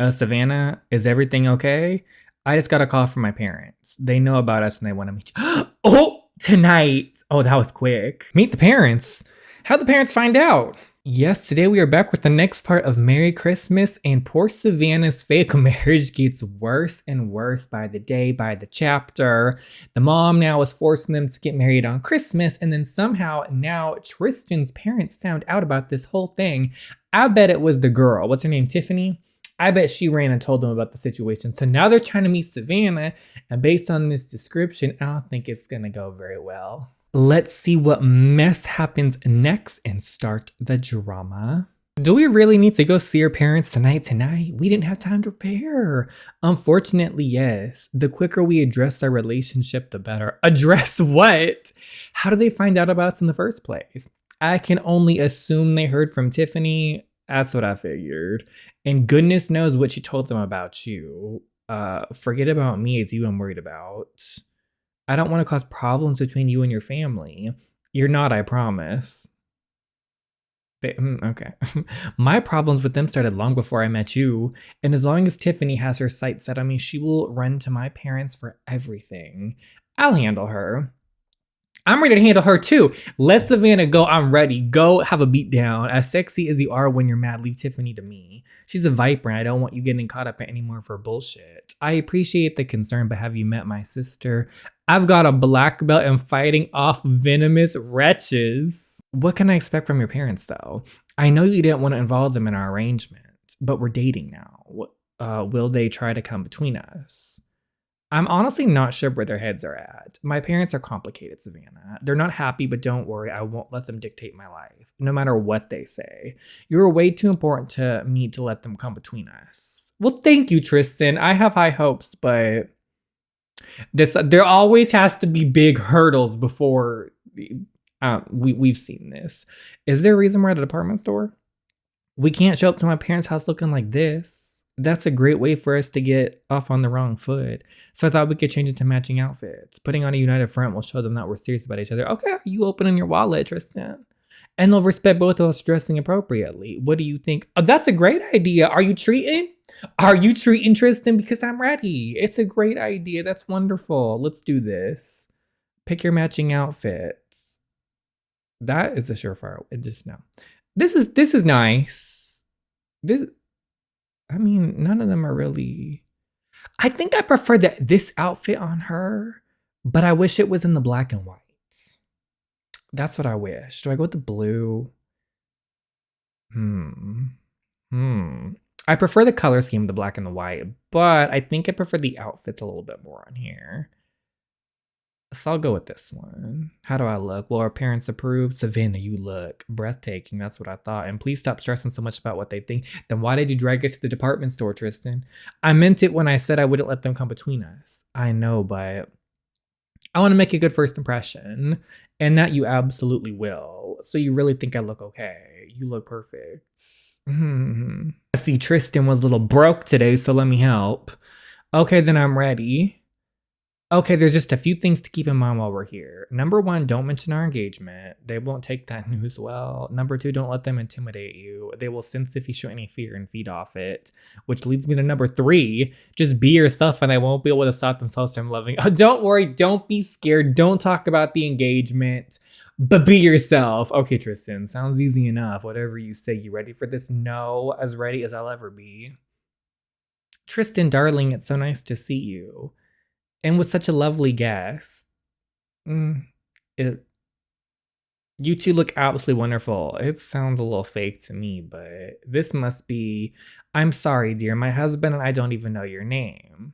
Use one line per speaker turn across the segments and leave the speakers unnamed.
Savannah, is everything okay? I just got a call from my parents. They know about us and they want to meet you. Oh, tonight. Oh, that was quick. Meet the parents. How'd the parents find out? Yes, today we are back with the next part of Merry Christmas, and poor Savannah's fake marriage gets worse and worse by the day, by the chapter. The mom now is forcing them to get married on Christmas, and then somehow now Tristan's parents found out about this whole thing. I bet it was the girl. What's her name? Tiffany? I bet she ran and told them about the situation. So now they're trying to meet Savannah, and based on this description, I don't think it's gonna go very well. Let's see what mess happens next and start the drama. Do we really need to go see our parents tonight? We didn't have time to prepare. Unfortunately, yes. The quicker we address our relationship, the better. Address what? How do they find out about us in the first place? I can only assume they heard from Tiffany. That's what I figured. And goodness knows what she told them about you. Forget about me, it's you I'm worried about. I don't want to cause problems between you and your family. You're not, I promise. Okay. My problems with them started long before I met you. And as long as Tiffany has her sights set on me, she will run to my parents for everything. I'll handle her. I'm ready to handle her too. Let Savannah go. I'm ready. Go have a beat down. As sexy as you are when you're mad, leave Tiffany to me. She's a viper and I don't want you getting caught up in any more of her bullshit. I appreciate the concern, but have you met my sister? I've got a black belt and fighting off venomous wretches. What can I expect from your parents though? I know you didn't want to involve them in our arrangement, but we're dating now. Will they try to come between us? I'm honestly not sure where their heads are at. My parents are complicated, Savannah. They're not happy, but don't worry, I won't let them dictate my life, no matter what they say. You're way too important to me to let them come between us. Well, thank you, Tristan. I have high hopes, but there always has to be big hurdles before we've seen this. Is there a reason we're at a department store? We can't show up to my parents' house looking like this. That's a great way for us to get off on the wrong foot. So I thought we could change it to matching outfits. Putting on a united front will show them that we're serious about each other. Okay, you opening your wallet, Tristan. And they'll respect both of us dressing appropriately. What do you think? Oh, that's a great idea. Are you treating? Are you treating, Tristan? Because I'm ready. It's a great idea. That's wonderful. Let's do this. Pick your matching outfits. That is a surefire. Just no. This is nice. None of them are really. I think I prefer this outfit on her, but I wish it was in the black and whites. That's what I wish. Do I go with the blue? I prefer the color scheme, the black and the white, but I think I prefer the outfits a little bit more on here. So I'll go with this one. How do I look? Well, our parents approve. Savannah, you look breathtaking. That's what I thought. And please stop stressing so much about what they think. Then why did you drag us to the department store, Tristan? I meant it when I said I wouldn't let them come between us. I know, but I want to make a good first impression. And that you absolutely will. So you really think I look okay? You look perfect. I see Tristan was a little broke today, so let me help. Okay, then I'm ready. Okay, there's just a few things to keep in mind while we're here. Number one, don't mention our engagement. They won't take that news well. Number two, don't let them intimidate you. They will sense if you show any fear and feed off it. Which leads me to number three, just be yourself and they won't be able to stop themselves from loving. Oh, don't worry, don't be scared. Don't talk about the engagement, but be yourself. Okay, Tristan, sounds easy enough. Whatever you say, you ready for this? No, as ready as I'll ever be. Tristan, darling, it's so nice to see you. And with such a lovely guest. You two look absolutely wonderful. It sounds a little fake to me, but this must be... I'm sorry, dear. My husband and I don't even know your name.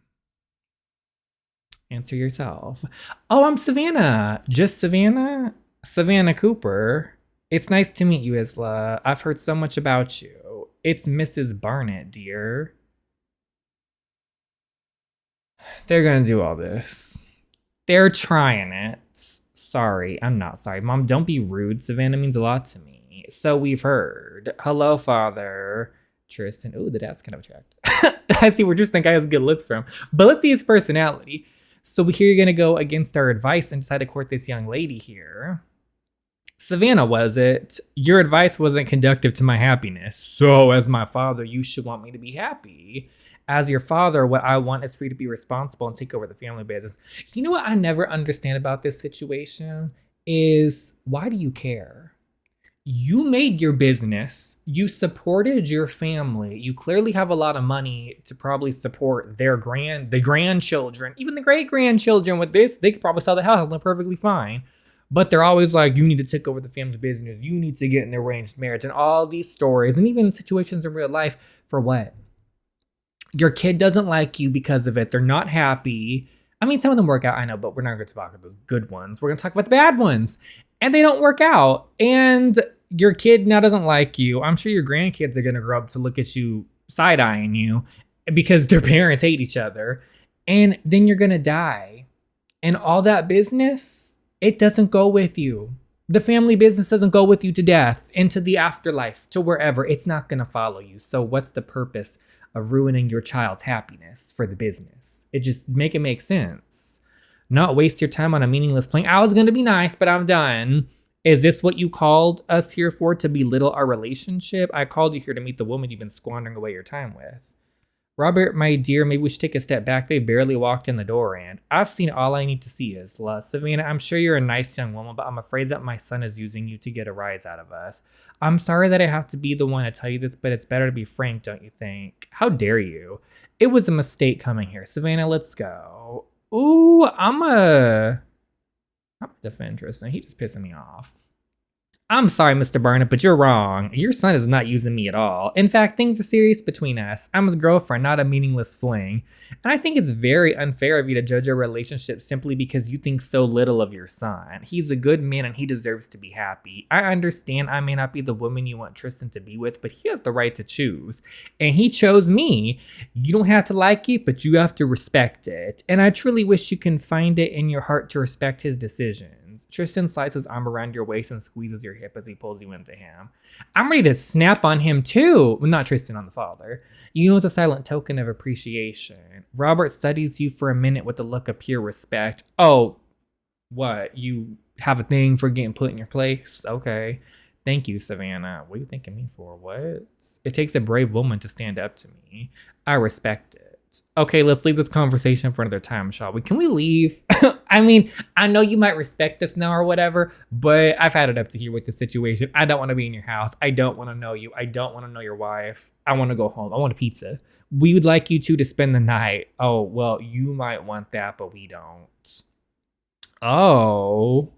Answer yourself. Oh, I'm Savannah. Just Savannah? Savannah Cooper. It's nice to meet you, Isla. I've heard so much about you. It's Mrs. Barnett, dear. They're gonna do all this. They're trying it. Sorry, I'm not sorry. Mom, don't be rude. Savannah means a lot to me. So we've heard. Hello, father. Tristan. Ooh, the dad's kind of attractive. I see where Tristan guy has good looks from. But let's see his personality. So we hear you're gonna go against our advice and decide to court this young lady here. Savannah, was it? Your advice wasn't conducive to my happiness. So, as my father, you should want me to be happy. As your father, what I want is for you to be responsible and take over the family business. You know what I never understand about this situation is why do you care? You made your business, you supported your family, you clearly have a lot of money to probably support the grandchildren, even the great grandchildren with this, they could probably sell the house and live perfectly fine. But they're always like, you need to take over the family business, you need to get an arranged marriage, and all these stories, and even situations in real life. For what? Your kid doesn't like you because of it. They're not happy. I mean, some of them work out, I know, but we're not going to talk about those good ones. We're going to talk about the bad ones. And they don't work out. And your kid now doesn't like you. I'm sure your grandkids are going to grow up to look at you side-eyeing you because their parents hate each other. And then you're going to die. And all that business, it doesn't go with you. The family business doesn't go with you to death, into the afterlife, to wherever. It's not going to follow you. So what's the purpose of ruining your child's happiness for the business? It just make sense. Not waste your time on a meaningless thing. I was going to be nice, but I'm done. Is this what you called us here for, to belittle our relationship? I called you here to meet the woman you've been squandering away your time with. Robert, my dear, maybe we should take a step back. They barely walked in the door, and I've seen all I need to see is lust. Savannah, I'm sure you're a nice young woman, but I'm afraid that my son is using you to get a rise out of us. I'm sorry that I have to be the one to tell you this, but it's better to be frank, don't you think? How dare you? It was a mistake coming here. Savannah, let's go. Ooh, I'm a defend Tristan. He just pissing me off. I'm sorry, Mr. Barnett, but you're wrong. Your son is not using me at all. In fact, things are serious between us. I'm his girlfriend, not a meaningless fling. And I think it's very unfair of you to judge our relationship simply because you think so little of your son. He's a good man and he deserves to be happy. I understand I may not be the woman you want Tristan to be with, but he has the right to choose. And he chose me. You don't have to like it, but you have to respect it. And I truly wish you can find it in your heart to respect his decision. Tristan slides his arm around your waist and squeezes your hip as he pulls you into him. I'm ready to snap on him too. Well, not Tristan, on the father. You know it's a silent token of appreciation. Robert studies you for a minute with a look of pure respect. Oh, what? You have a thing for getting put in your place? Okay. Thank you, Savannah. What are you thanking me for? What? It takes a brave woman to stand up to me. I respect it. Okay, let's leave this conversation for another time, shall we? Can we leave? I mean, I know you might respect us now or whatever, but I've had it up to here with the situation. I don't want to be in your house. I don't want to know you. I don't want to know your wife. I want to go home. I want a pizza. We would like you two to spend the night. Oh, well, you might want that, but we don't. Oh,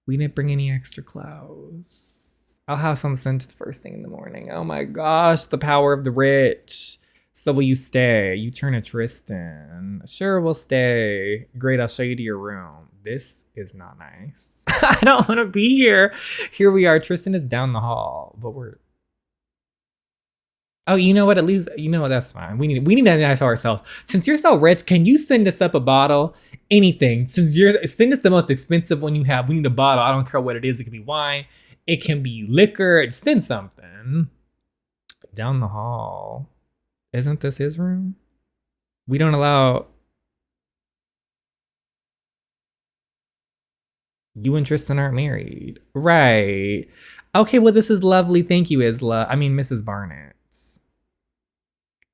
we didn't bring any extra clothes. I'll have some sent the first thing in the morning. Oh my gosh, the power of the rich. So will you stay? You turn to Tristan. Sure, we'll stay. Great, I'll show you to your room. This is not nice. I don't want to be here. Here we are. Tristan is down the hall, but we're... Oh, you know what? At least, you know what? That's fine. We need that nice to ourselves. Since you're so rich, can you send us up a bottle? Anything. Send us the most expensive one you have. We need a bottle. I don't care what it is. It could be wine. It can be liquor. Just send something. Down the hall. Isn't this his room? We don't allow... You and Tristan aren't married. Right. Okay, well, this is lovely. Thank you, Mrs. Barnett.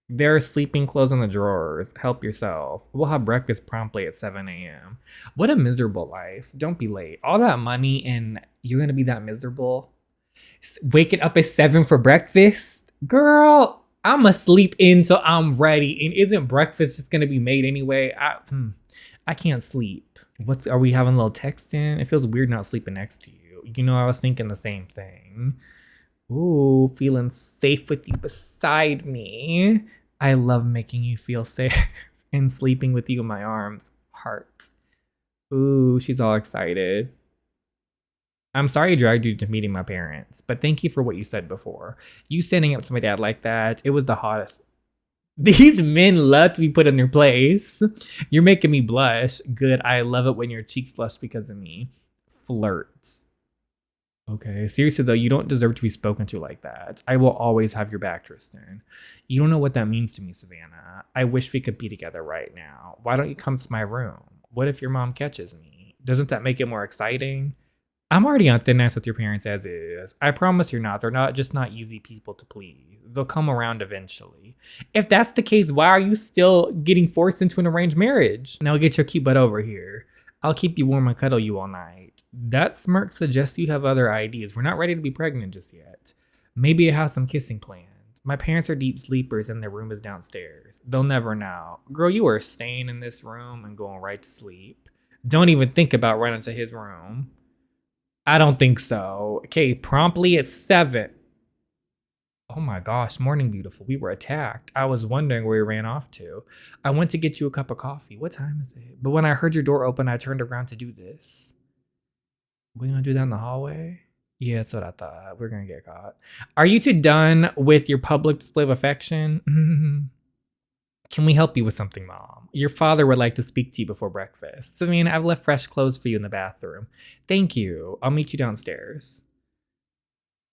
There are sleeping clothes in the drawers. Help yourself. We'll have breakfast promptly at 7 a.m. What a miserable life. Don't be late. All that money and you're going to be that miserable? Waking up at 7 for breakfast? Girl... I'm asleep until I'm ready. And isn't breakfast just gonna be made anyway? I can't sleep. Are we having a little texting? It feels weird not sleeping next to you. You know, I was thinking the same thing. Ooh, feeling safe with you beside me. I love making you feel safe and sleeping with you in my arms. Heart. Ooh, she's all excited. I'm sorry I dragged you to meeting my parents, but thank you for what you said before. You standing up to my dad like that, it was the hottest. These men love to be put in their place. You're making me blush. Good, I love it when your cheeks blush because of me. Flirts. Okay, seriously though, you don't deserve to be spoken to like that. I will always have your back, Tristan. You don't know what that means to me, Savannah. I wish we could be together right now. Why don't you come to my room? What if your mom catches me? Doesn't that make it more exciting? I'm already on thin ice with your parents as is. I promise you're not. They're not just not easy people to please. They'll come around eventually. If that's the case, why are you still getting forced into an arranged marriage? Now get your cute butt over here. I'll keep you warm and cuddle you all night. That smirk suggests you have other ideas. We're not ready to be pregnant just yet. Maybe I have some kissing planned. My parents are deep sleepers and their room is downstairs. They'll never know. Girl, you are staying in this room and going right to sleep. Don't even think about running to his room. I don't think so. Okay, promptly at 7. Oh my gosh, morning beautiful. We were attacked. I was wondering where we ran off to. I went to get you a cup of coffee. What time is it? But when I heard your door open, I turned around to do this. We gonna do that in the hallway? Yeah, that's what I thought. We're gonna get caught. Are you two done with your public display of affection? Can we help you with something, Mom? Your father would like to speak to you before breakfast. Savannah, I've left fresh clothes for you in the bathroom. Thank you. I'll meet you downstairs.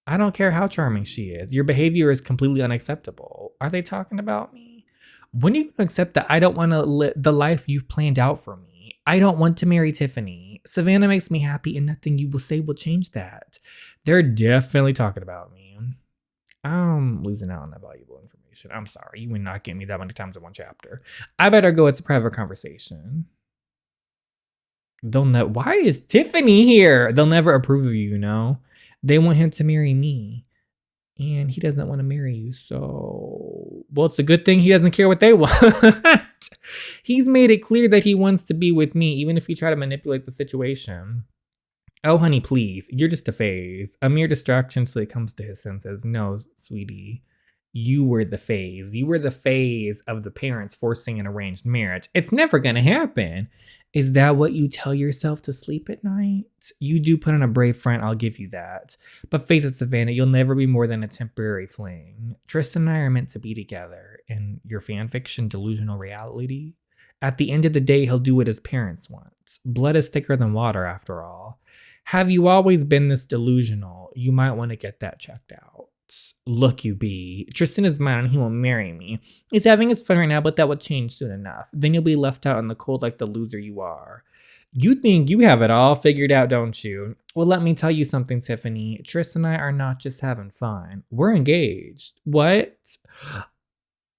I don't care how charming she is. Your behavior is completely unacceptable. Are they talking about me? When are you going to accept that I don't want to live the life you've planned out for me? I don't want to marry Tiffany. Savannah makes me happy and nothing you will say will change that. They're definitely talking about me. I'm losing out on that valuable information. I'm sorry. You would not get me that many times in one chapter. I better go. It's a private conversation. Why is Tiffany here? They'll never approve of you, you know? They want him to marry me. And he doesn't want to marry you. So, well, it's a good thing he doesn't care what they want. He's made it clear that he wants to be with me, even if you try to manipulate the situation. Oh, honey, please. You're just a phase. A mere distraction till he comes to his senses. No, sweetie. You were the phase. You were the phase of the parents forcing an arranged marriage. It's never going to happen. Is that what you tell yourself to sleep at night? You do put on a brave front, I'll give you that. But face it, Savannah, you'll never be more than a temporary fling. Tristan and I are meant to be together in your fanfiction delusional reality. At the end of the day, he'll do what his parents want. Blood is thicker than water, after all. Have you always been this delusional? You might want to get that checked out. Look, you be. Tristan is mine and he will marry me. He's having his fun right now, but that will change soon enough. Then you'll be left out in the cold like the loser you are. You think you have it all figured out, don't you? Well, let me tell you something, Tiffany. Tristan and I are not just having fun. We're engaged. What?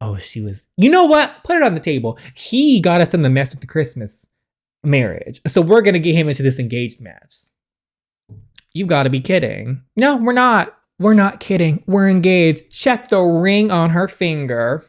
Oh, she was... You know what? Put it on the table. He got us in the mess with the Christmas marriage. So we're going to get him into this engaged mess. You got to be kidding. No, we're not. We're not kidding. We're engaged. Check the ring on her finger.